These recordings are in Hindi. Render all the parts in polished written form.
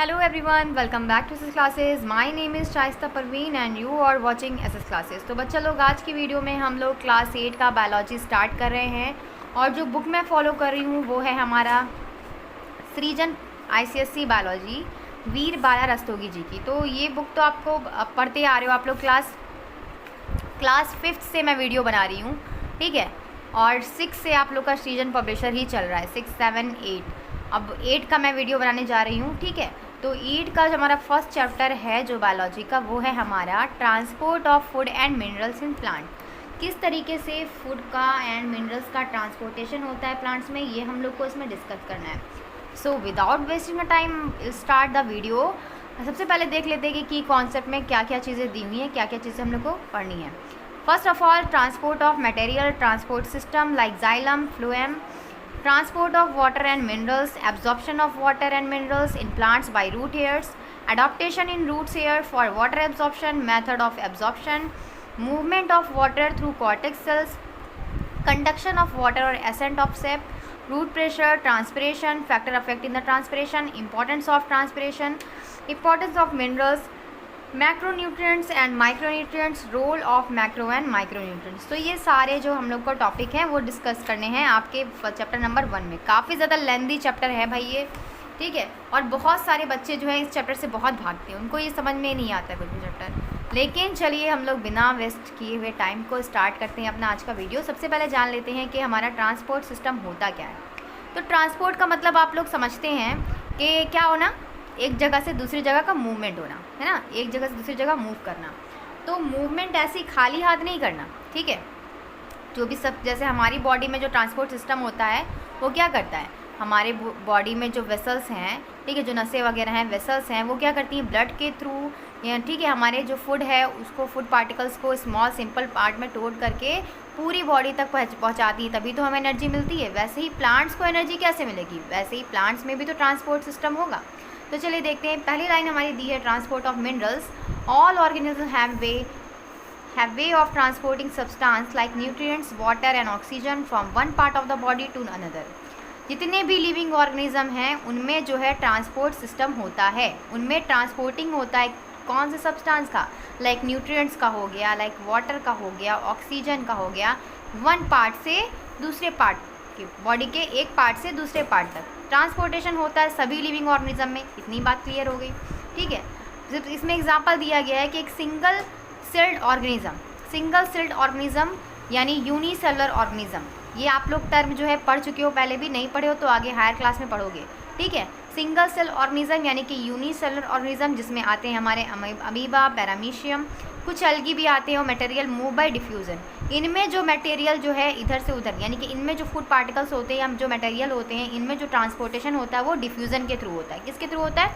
Hello everyone, welcome back to SS Classes. My name is Shaista Parveen and you are watching SS Classes. तो बच्चा लोग, आज की वीडियो में हम लोग क्लास 8 का बायोलॉजी स्टार्ट कर रहे हैं और जो बुक मैं फॉलो कर रही हूँ वो है हमारा सृजन ICSE बायोलॉजी वीर बाला रस्तोगी जी की। तो ये बुक तो आपको पढ़ते आ रहे हो आप लोग, क्लास 5th से मैं वीडियो बना रही हूँ, ठीक है। और 6 से आप लोग का सृजन पब्लिशर ही चल रहा है, 6, 7, 8। अब 8 का मैं वीडियो बनाने जा रही हूँ, ठीक है। तो 8 का जो हमारा फर्स्ट चैप्टर है जो बायोलॉजी का, वो है हमारा transport of food and minerals in plant. किस तरीके से फूड का एंड मिनरल्स का ट्रांसपोर्टेशन होता है प्लांट्स में, ये हम लोग को इसमें डिस्कस करना है। So without wasting a time start the video. सबसे पहले देख लेते हैं कि कॉन्सेप्ट में क्या क्या चीज़ें दी हुई हैं, क्या क्या चीज़ें हम लोग को पढ़नी है। First of all, transport of material, transport system like xylem, phloem, transport of water and minerals, absorption of water and minerals in plants by root hairs, adaptation in roots hair for water absorption, method of absorption, movement of water through cortex cells, conduction of water or ascent of sap, root pressure, transpiration, factor affecting the transpiration, importance of transpiration, importance of minerals, macronutrients and micronutrients, role of macro and micronutrients. तो ये सारे जो हम लोग का टॉपिक हैं वो डिस्कस करने हैं आपके चैप्टर नंबर 1 में। काफ़ी ज़्यादा लेंदी चैप्टर है भाई ये, ठीक है। और बहुत सारे बच्चे जो है इस चैप्टर से बहुत भागते हैं, उनको ये समझ में नहीं आता कुछ भी चैप्टर। लेकिन चलिए हम लोग बिना वेस्ट किए हुए टाइम को स्टार्ट करते हैं अपना आज का वीडियो। सबसे पहले जान लेते हैं कि हमारा ट्रांसपोर्ट सिस्टम होता क्या है। तो ट्रांसपोर्ट का मतलब आप लोग समझते हैं कि क्या होना, एक जगह से दूसरी जगह का मूवमेंट होना, है ना। एक जगह से दूसरी जगह मूव करना। तो मूवमेंट ऐसे ही खाली हाथ नहीं करना, ठीक है। जो भी सब, जैसे हमारी बॉडी में जो ट्रांसपोर्ट सिस्टम होता है वो क्या करता है, हमारे बॉडी में जो वेसल्स हैं, ठीक है, जो नसें वगैरह हैं, वेसल्स हैं, वो क्या करती हैं, ब्लड के थ्रू, ठीक है, हमारे जो फूड है उसको, फूड पार्टिकल्स को स्मॉल सिंपल पार्ट में तोड़ करके पूरी बॉडी तक पहुँचाती है, तभी तो हमें एनर्जी मिलती है। वैसे ही प्लांट्स को एनर्जी कैसे मिलेगी, वैसे ही प्लांट्स में भी तो ट्रांसपोर्ट सिस्टम होगा। तो चलिए देखते हैं। पहली लाइन हमारी दी है, transport of minerals. All organism have way of transporting substance like nutrients, water and oxygen from one part of the body to another. जितने भी लिविंग ऑर्गेनिज्म हैं उनमें जो है ट्रांसपोर्ट सिस्टम होता है, उनमें ट्रांसपोर्टिंग होता है। कौन से सब्सटेंस का, लाइक न्यूट्रिएंट्स का हो गया, लाइक वाटर का हो गया, ऑक्सीजन का हो गया, वन पार्ट से दूसरे पार्ट के, बॉडी के एक पार्ट से दूसरे पार्ट तक ट्रांसपोर्टेशन होता है सभी लिविंग ऑर्गेनिज्म में। इतनी बात क्लियर हो गई, ठीक है। इसमें एग्जांपल दिया गया है कि एक सिंगल सेल्ड ऑर्गेनिज्म यानी यूनिसेलुलर ऑर्गेनिज्म। ये आप लोग टर्म जो है पढ़ चुके हो, पहले भी नहीं पढ़े हो तो आगे हायर क्लास में पढ़ोगे, ठीक है। सिंगल सेल ऑर्गेनिज्म यानी कि यूनिसेलुलर ऑर्गेनिज्म, जिसमें आते हैं हमारे अमीबा, पैरामीशियम, कुछ अलगी भी आते हैं, और मटेरियल मूव बाय डिफ्यूज़न। इनमें जो मटेरियल जो है इधर से उधर, यानी कि इनमें जो फूड पार्टिकल्स होते हैं या जो मटेरियल होते हैं, इनमें जो ट्रांसपोर्टेशन होता है वो डिफ्यूज़न के थ्रू होता है। किसके थ्रू होता है,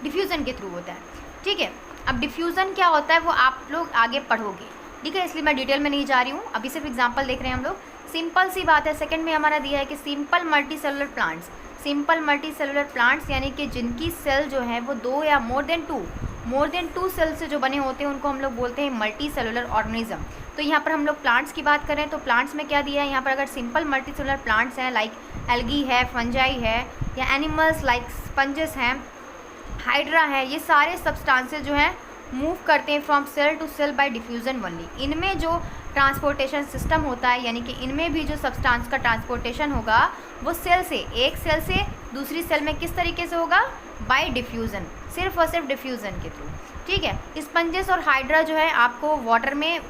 डिफ्यूज़न के थ्रू होता है, ठीक है। अब डिफ्यूज़न क्या होता है वो आप लोग आगे पढ़ोगे, ठीक है, इसलिए मैं डिटेल में नहीं जा रही हूँ, अभी सिर्फ एग्जाम्पल देख रहे हैं हम लोग। सिंपल सी बात है। सेकंड में हमारा दिया है कि simple multicellular plants. Simple multicellular plants यानी कि जिनकी सेल जो है वो 2 या मोर देन टू सेल से जो बने होते हैं उनको हम लोग बोलते हैं मल्टी सेलुलर ऑर्गेनिज्म। तो यहाँ पर हम लोग प्लांट्स की बात करें तो प्लांट्स में क्या दिया है यहाँ पर, अगर सिंपल मल्टी सेलुलर प्लांट्स हैं लाइक एल्गी है, फंजाई है, या एनिमल्स लाइक स्पंजेस हैं, हाइड्रा है, ये सारे सब्सटेंसेस जो हैं मूव करते हैं from cell to cell by diffusion only. इनमें जो ट्रांसपोर्टेशन सिस्टम होता है, यानी कि इनमें भी जो सब्सटेंस का ट्रांसपोर्टेशन होगा वो सेल से, एक सेल से दूसरी सेल में किस तरीके से होगा, बाय डिफ्यूज़न, सिर्फ और सिर्फ डिफ्यूज़न के थ्रू, ठीक है। स्पंजेस और हाइड्रा जो है आपको वाटर में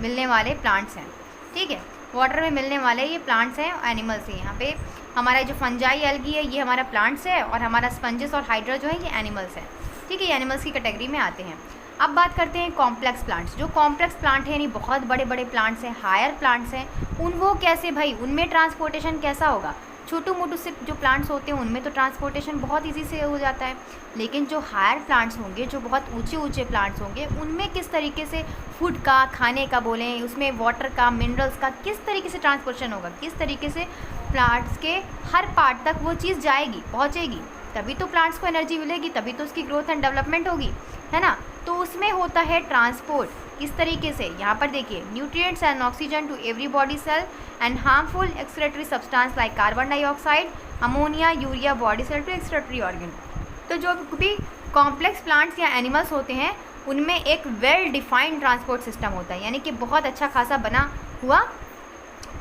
मिलने वाले प्लांट्स हैं, ठीक है, वाटर में मिलने वाले ये प्लांट्स हैं, एनिमल्स हैं। यहाँ पे हमारा जो फंजाई एल्गी है ये हमारा प्लांट्स है, और हमारा स्पंजेस और हाइड्रा जो है ये एनिमल्स हैं, ठीक है, ये एनिमल्स की कैटेगरी में आते हैं। अब बात करते हैं कॉम्प्लेक्स प्लांट्स। जो कॉम्प्लेक्स प्लांट है यानी बहुत बड़े बड़े प्लांट्स हैं, हायर प्लांट्स हैं, वो कैसे भाई, उनमें ट्रांसपोर्टेशन कैसा होगा। छोटू मोटू से जो प्लांट्स होते हैं उनमें तो ट्रांसपोर्टेशन बहुत इजी से हो जाता है, लेकिन जो हायर प्लांट्स होंगे, जो बहुत ऊंचे प्लांट्स होंगे, उनमें किस तरीके से फूड का, खाने का बोलें, उसमें वाटर का, मिनरल्स का किस तरीके से ट्रांसपोर्टेशन होगा, किस तरीके से प्लांट्स के हर पार्ट तक वो चीज़ जाएगी, पहुँचेगी, तभी तो प्लांट्स को एनर्जी मिलेगी, तभी तो उसकी ग्रोथ एंड डेवलपमेंट होगी, है ना। तो उसमें होता है ट्रांसपोर्ट। किस तरीके से, यहाँ पर देखिए, nutrients and oxygen to every body cell and harmful excretory substance like carbon dioxide, ammonia, urea body cell to excretory organ. तो जो भी कॉम्प्लेक्स प्लांट्स या एनिमल्स होते हैं उनमें एक वेल डिफाइंड ट्रांसपोर्ट सिस्टम होता है, यानी कि बहुत अच्छा खासा बना हुआ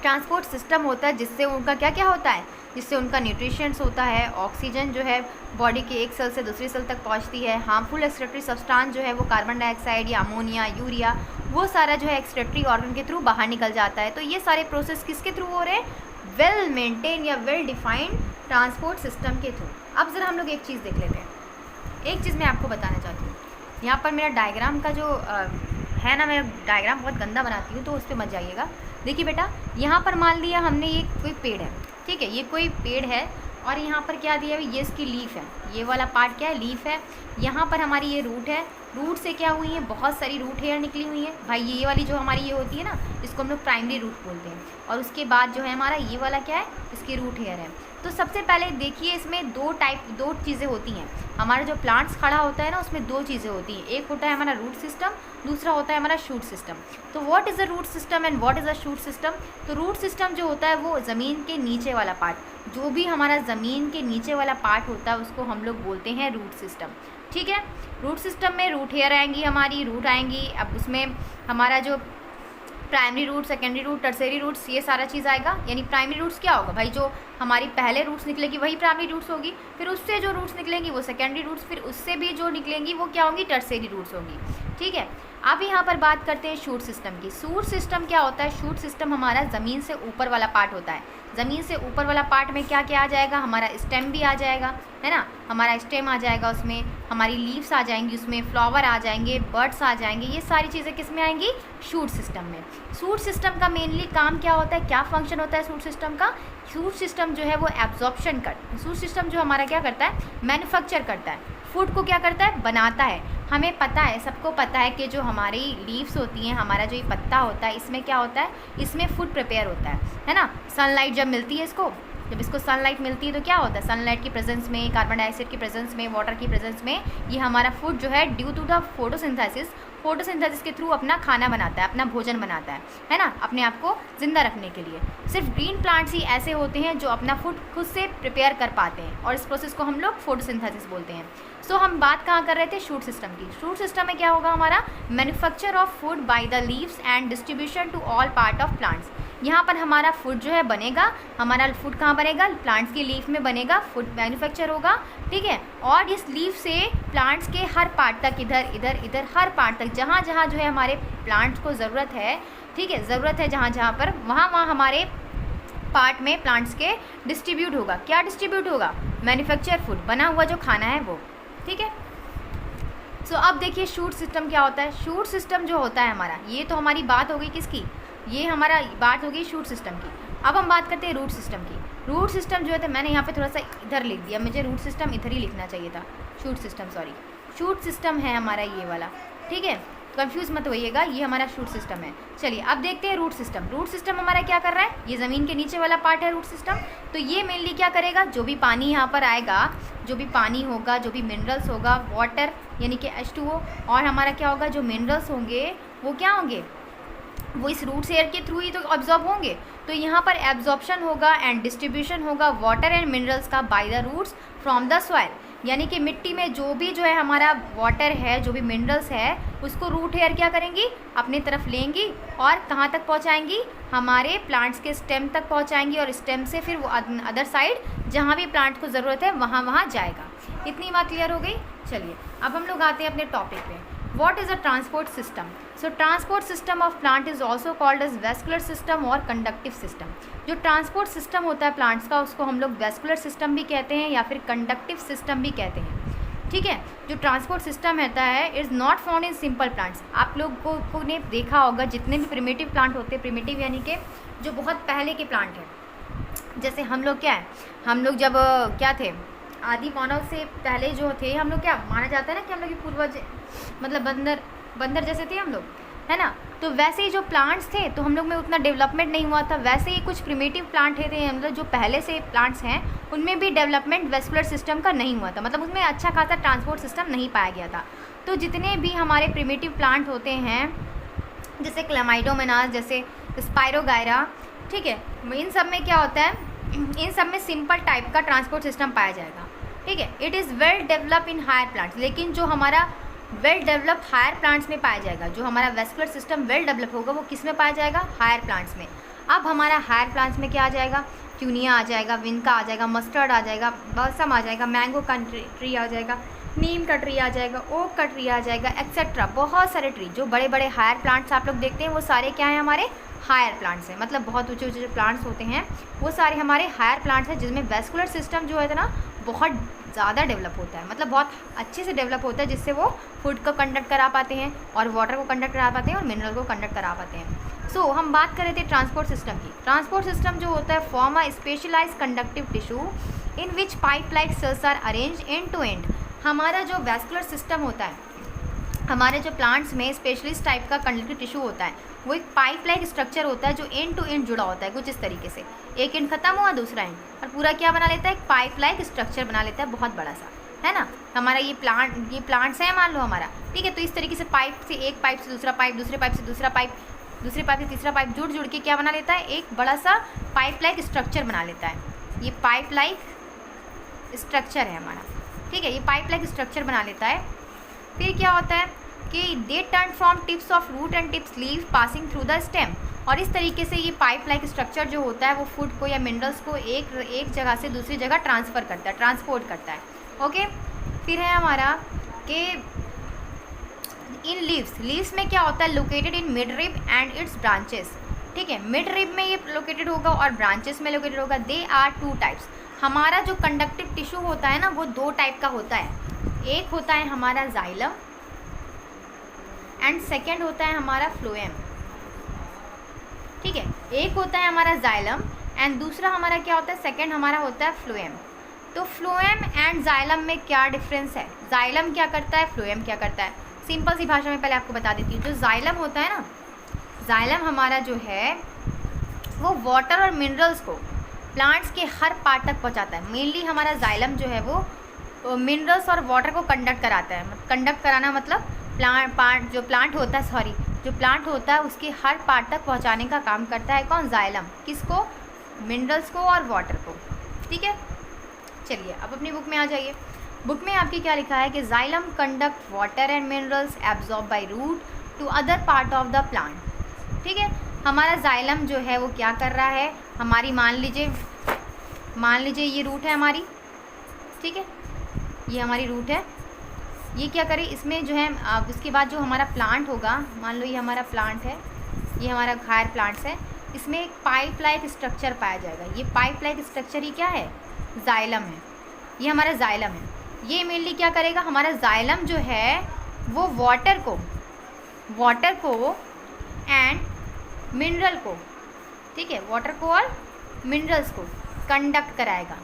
ट्रांसपोर्ट सिस्टम होता है, जिससे उनका क्या क्या होता है, जिससे उनका न्यूट्रिशंस होता है, ऑक्सीजन जो है बॉडी के एक सेल से दूसरी सेल तक पहुंचती है, हार्मफुल एक्सक्रीटरी सब्सटेंस जो है वो कार्बन डाइऑक्साइड या अमोनिया, यूरिया, वो सारा जो है एक्सक्रीटरी ऑर्गन के थ्रू बाहर निकल जाता है। तो ये सारे प्रोसेस किसके थ्रू हो रहे हैं, वेल मेंटेन या वेल डिफाइंड ट्रांसपोर्ट सिस्टम के थ्रू। अब ज़रा हम लोग एक चीज़ देख लेते हैं, एक चीज़ मैं आपको बताना चाहती हूँ। यहाँ पर मेरा डायग्राम का जो है ना, मैं डायग्राम बहुत गंदा बनाती हूँ तो उस पर मत जाइएगा। देखिए बेटा, यहाँ पर मान लिया हमने ये कोई पेड़ है, ठीक है, ये कोई पेड़ है और यहाँ पर क्या दिया है, ये इसकी लीफ है, ये वाला पार्ट क्या है, लीफ है। यहाँ पर हमारी ये रूट है, रूट से क्या हुई है, बहुत सारी रूट हेयर निकली हुई है भाई। ये वाली जो हमारी ये होती है ना, इसको हम लोग प्राइमरी रूट बोलते हैं। और उसके बाद जो है हमारा ये वाला क्या है, इसकी रूट हेयर है। तो सबसे पहले देखिए, इसमें दो चीज़ें होती हैं। हमारा जो प्लांट्स खड़ा होता है ना, उसमें दो चीज़ें होती हैं, एक होता है हमारा रूट सिस्टम, दूसरा होता है हमारा शूट सिस्टम। तो what is a root system and what is a shoot system? तो रूट सिस्टम जो होता है वो ज़मीन के नीचे वाला पार्ट, जो भी हमारा ज़मीन के नीचे वाला पार्ट होता है उसको हम लोग बोलते हैं रूट सिस्टम, ठीक है। रूट सिस्टम में रूट हेयर आएंगी, हमारी रूट आएंगी। अब उसमें हमारा जो primary root, secondary root, tertiary roots, ये सारा चीज़ आएगा। यानी प्राइमरी रूट्स क्या होगा भाई, जो हमारी पहले रूट्स निकलेगी वही प्राइमरी रूट्स होगी, फिर उससे जो रूट्स निकलेंगी वो सेकेंडरी रूट्स, फिर उससे भी जो निकलेंगी वो क्या होंगी, टर्सरी रूट्स होगी, ठीक है। अब यहाँ पर बात करते हैं शूट सिस्टम की। शूट सिस्टम क्या होता है? शूट सिस्टम हमारा ज़मीन से ऊपर वाला पार्ट होता है। ज़मीन से ऊपर वाला पार्ट में क्या क्या आ जाएगा, हमारा स्टेम भी आ जाएगा, है ना, हमारा स्टेम आ जाएगा, उसमें हमारी लीव्स आ जाएंगी, उसमें फ्लावर आ जाएंगे, बर्ड्स आ जाएंगे। ये सारी चीज़ें किस में आएंगी, शूट सिस्टम में। शूट सिस्टम का मेनली काम क्या होता है, क्या फंक्शन होता है शूट सिस्टम का? शूट सिस्टम जो है वो एब्जॉर्प्शन करता है। शूट सिस्टम जो हमारा क्या करता है, मैन्युफैक्चर करता है, फूड को क्या करता है, बनाता है। हमें पता है, सबको पता है कि जो हमारी लीव्स होती हैं, हमारा जो ये पत्ता होता है, इसमें क्या होता है, इसमें फूड प्रिपेयर होता है ना। सनलाइट जब मिलती है इसको, जब इसको सनलाइट मिलती है तो क्या होता है, सनलाइट की प्रेजेंस में, कार्बन डाइऑक्साइड की प्रेजेंस में, वाटर की प्रेजेंस में, ये हमारा फूड जो है ड्यू टू द फोटोसिंथेसिस के थ्रू अपना खाना बनाता है, अपना भोजन बनाता है ना, अपने आप को जिंदा रखने के लिए। सिर्फ ग्रीन प्लांट्स ही ऐसे होते हैं जो अपना फूड खुद से प्रिपेयर कर पाते हैं, और इस प्रोसेस को हम लोग फोटोसिंथेसिस बोलते हैं। सो हम बात कहाँ कर रहे थे, शूट सिस्टम की। शूट सिस्टम में क्या होगा, हमारा manufacture of food by the leaves and distribution to all part of plants. यहाँ पर हमारा फूड जो है बनेगा, हमारा फूड कहाँ बनेगा, प्लांट्स की लीफ में बनेगा, फूड मैन्युफैक्चर होगा, ठीक है। और इस लीफ से प्लांट्स के हर पार्ट तक, इधर इधर इधर हर पार्ट तक, जहाँ जहाँ जो है हमारे प्लांट्स को ज़रूरत है, ठीक है, ज़रूरत है जहाँ जहाँ पर, वहाँ वहाँ हमारे पार्ट में प्लांट्स के डिस्ट्रीब्यूट होगा। क्या डिस्ट्रीब्यूट होगा, मैन्युफैक्चर फूड, बना हुआ जो खाना है वो, ठीक है। सो अब देखिए शूट सिस्टम क्या होता है। शूट सिस्टम जो होता है हमारा, ये तो हमारी बात हो गई किसकी, ये हमारा बात हो गई शूट सिस्टम की। अब हम बात करते हैं रूट सिस्टम की। रूट सिस्टम जो है, तो मैंने यहाँ पे थोड़ा सा इधर लिख दिया, मुझे रूट सिस्टम इधर ही लिखना चाहिए था, shoot system, sorry. Shoot system है हमारा ये वाला, ठीक है, कंफ्यूज मत होइएगा, ये हमारा शूट सिस्टम है। चलिए अब देखते हैं रूट सिस्टम। रूट सिस्टम हमारा क्या कर रहा है, ये ज़मीन के नीचे वाला पार्ट है रूट सिस्टम। तो ये मेनली क्या करेगा, जो भी पानी यहाँ पर आएगा, जो भी पानी होगा, जो भी मिनरल्स होगा, वाटर यानी कि H2O, और हमारा क्या होगा, जो मिनरल्स होंगे वो क्या होंगे, वो इस रूट एयर के थ्रू ही तो ऑब्जॉर्ब होंगे। तो यहाँ पर एब्जॉर्प्शन होगा एंड डिस्ट्रीब्यूशन होगा वाटर एंड मिनरल्स का by the roots from the soil. यानी कि मिट्टी में जो भी जो है हमारा वाटर है, जो भी मिनरल्स है, उसको रूट हेयर क्या करेंगी, अपनी तरफ लेंगी और कहाँ तक पहुँचाएंगी, हमारे प्लांट्स के स्टेम तक पहुँचाएंगी, और स्टेम से फिर वो अदर साइड जहाँ भी प्लांट को ज़रूरत है वहाँ जाएगा। इतनी बात क्लियर हो गई। चलिए अब हम लोग आते हैं अपने टॉपिक पे। What is a transport system? So transport system of plant is also called as vascular system और conductive system। जो ट्रांसपोर्ट सिस्टम होता है प्लांट्स का, उसको हम लोग वेस्कुलर सिस्टम भी कहते हैं या फिर कंडक्टिव सिस्टम भी कहते हैं, ठीक है। जो ट्रांसपोर्ट सिस्टम रहता है, is not found in simple plants. आप लोग को ने देखा होगा, जितने भी प्रिमिटिव प्लांट होते हैं, प्रिमिटिव यानी कि जो बहुत पहले के प्लांट हैं, जैसे हम लोग क्या है, हम लोग जब क्या थे, आदि मानव से पहले जो थे हम लोग, क्या माना जाता है ना कि हम लोग के पूर्वज मतलब बंदर जैसे थे हम लोग, है ना। तो वैसे ही जो प्लांट्स थे, तो हम लोग में उतना डेवलपमेंट नहीं हुआ था। वैसे ही कुछ प्रिमिटिव प्लांट थे, मतलब जो पहले से प्लांट्स हैं, उनमें भी डेवलपमेंट वेस्कुलर सिस्टम का नहीं हुआ था, मतलब उसमें अच्छा खासा ट्रांसपोर्ट सिस्टम नहीं पाया गया था। तो जितने भी हमारे प्रिमिटिव प्लांट होते हैं, जैसे क्लेमाइडोमोनास, जैसे स्पायरोगायरा, ठीक है, इन सब में क्या होता है, इन सब में सिंपल टाइप का ट्रांसपोर्ट सिस्टम पाया जाएगा, ठीक है। It is well develop in higher plants, लेकिन जो हमारा वेल डेवलप हायर प्लांट्स में पाया जाएगा, जो हमारा वेस्कुलर सिस्टम वेल डेवलप होगा वो किस में पाया जाएगा, हायर प्लांट्स में। अब हमारा हायर प्लांट्स में क्या आ जाएगा, ट्यूनिया आ जाएगा, विनका आ जाएगा, मस्टर्ड आ जाएगा, बलसम आ जाएगा, मैंगो का ट्री आ जाएगा, नीम का ट्री आ जाएगा, ओक का ट्री आ जाएगा, एक्सेट्रा। बहुत सारे ट्री, जो बड़े बड़े हायर प्लांट्स आप लोग देखते हैं वो सारे क्या हैं, हमारे हायर प्लांट्स हैं। मतलब बहुत ऊँचे ऊँचे जो प्लांट्स होते हैं वो सारे हमारे हायर प्लांट्स हैं, जिसमें वेस्कुलर सिस्टम जो है ना बहुत ज़्यादा डेवलप होता है, मतलब बहुत अच्छे से डेवलप होता है, जिससे वो फूड को कंडक्ट करा पाते हैं और वाटर को कंडक्ट करा पाते हैं और मिनरल को कंडक्ट करा पाते हैं। सो हम बात कर रहे थे ट्रांसपोर्ट सिस्टम की। ट्रांसपोर्ट सिस्टम जो होता है form a specialized conductive tissue in which pipe like cells are arrange end to end. हमारा जो वेस्कुलर सिस्टम होता है, हमारे जो प्लांट्स में स्पेशलिस्ट टाइप का कंडक्टिव टिश्यू होता है, वो एक पाइप लाइक स्ट्रक्चर होता है जो एंड टू एंड जुड़ा होता है, कुछ इस तरीके से। एक एंड खत्म हुआ, दूसरा एंड, और पूरा क्या बना लेता है, एक पाइप लाइक स्ट्रक्चर बना लेता है, बहुत बड़ा सा, है ना। हमारा ये प्लांट्स है मान लो हमारा, ठीक है। तो इस तरीके से पाइप से, एक पाइप से दूसरा पाइप, दूसरे पाइप से दूसरा पाइप, दूसरे पाइप से तीसरा पाइप, जुड़ के क्या बना लेता है, एक बड़ा सा पाइप लाइक स्ट्रक्चर बना लेता है। ये पाइप लाइक स्ट्रक्चर है हमारा, ठीक है। ये पाइप लाइक स्ट्रक्चर बना लेता है। फिर क्या होता है कि they turn from tips of root and tips leave passing through the stem. और इस तरीके से ये पाइप लाइक स्ट्रक्चर जो होता है वो फूड को या मिनरल्स को एक जगह से दूसरी जगह ट्रांसफ़र करता है, ट्रांसपोर्ट करता है। ओके। फिर है हमारा कि इन लीव्स में क्या होता है, located in mid rib end it's branches, ठीक है। मिड रिब में ये लोकेटेड होगा और ब्रांचेस में लोकेटेड होगा। They are two types. हमारा जो कंडक्टिव टिश्यू होता है ना वो दो टाइप का होता है। एक होता है हमारा जाइलम एंड सेकेंड होता है हमारा फ्लोएम, ठीक है। एक होता है हमारा जाइलम एंड दूसरा हमारा क्या होता है, सेकेंड हमारा होता है फ्लोएम। तो फ्लोएम एंड जाइलम में क्या डिफरेंस है, जाइलम क्या करता है, फ्लोएम क्या करता है। सिंपल सी भाषा में पहले आपको बता देती हूँ। जो जाइलम होता है ना, जाइलम हमारा जो है वो वाटर और मिनरल्स को प्लांट्स के हर पार्ट तक पहुँचाता है। मेनली हमारा जाइलम जो है वो मिनरल्स और वाटर को कंडक्ट कराता है। कंडक्ट कराना मतलब जो प्लांट होता है उसके हर पार्ट तक पहुंचाने का काम करता है कौन, जाइलम। किसको, मिनरल्स को और वाटर को, ठीक है। चलिए अब अपनी बुक में आ जाइए। बुक में आपके क्या लिखा है कि xylem conduct water and minerals absorb by root to other part of the plant, ठीक है। हमारा जाइलम जो है वो क्या कर रहा है, हमारी मान लीजिए ये रूट है हमारी, ठीक है, ये हमारी रूट है। ये क्या करे, इसमें जो है उसके बाद जो हमारा प्लांट होगा, मान लो ये हमारा प्लांट है, ये हमारा हायर प्लांट्स है, इसमें एक पाइप लाइक स्ट्रक्चर पाया जाएगा। ये पाइप लाइक स्ट्रक्चर ही क्या है, जाइलम है। ये हमारा जाइलम है। ये मेनली क्या करेगा, हमारा जाइलम जो है वो वाटर को एंड मिनरल को, ठीक है, वाटर को और मिनरल्स को कंडक्ट कराएगा।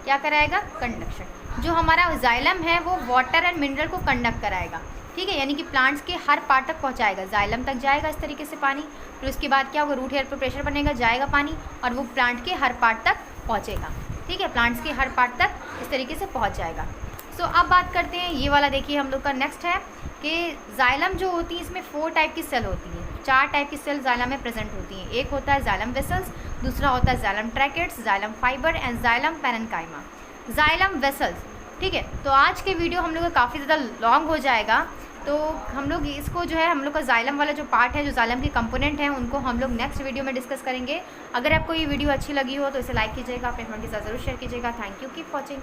क्या कराएगा, कंडक्शन। जो हमारा जाइलम है वो वाटर एंड मिनरल को कंडक्ट कराएगा, ठीक है, यानी कि प्लांट्स के हर पार्ट तक पहुंचाएगा। जाइलम तक जाएगा इस तरीके से पानी, फिर उसके बाद क्या होगा, रूट हेयर पर प्रेशर बनेगा, जाएगा पानी और वो प्लांट के हर पार्ट तक पहुंचेगा, ठीक है, प्लांट्स के हर पार्ट तक इस तरीके से पहुंच जाएगा। सो अब बात करते हैं ये वाला, देखिए हम लोग का नेक्स्ट है कि जाइलम जो होती है इसमें 4 टाइप की सेल होती है, 4 टाइप की सेल जाइलम में प्रेजेंट होती हैं। एक होता है जाइलम वेसल्स, दूसरा होता है xylem tracheids, xylem fibre and xylem parenchyma. Xylem vessels, ठीक है। तो आज के वीडियो हम लोग का काफ़ी ज़्यादा लॉन्ग हो जाएगा, तो हम लोग इसको जो है हम लोग का जाइलम वाला जो पार्ट है, जो जाइलम के कंपोनेंट हैं, उनको हम लोग नेक्स्ट वीडियो में डिस्कस करेंगे। अगर आपको ये वीडियो अच्छी लगी हो तो इसे लाइक कीजिएगा, अपने फ्रेंड के साथ ज़रूर शेयर कीजिएगा। Thank you, keep watching.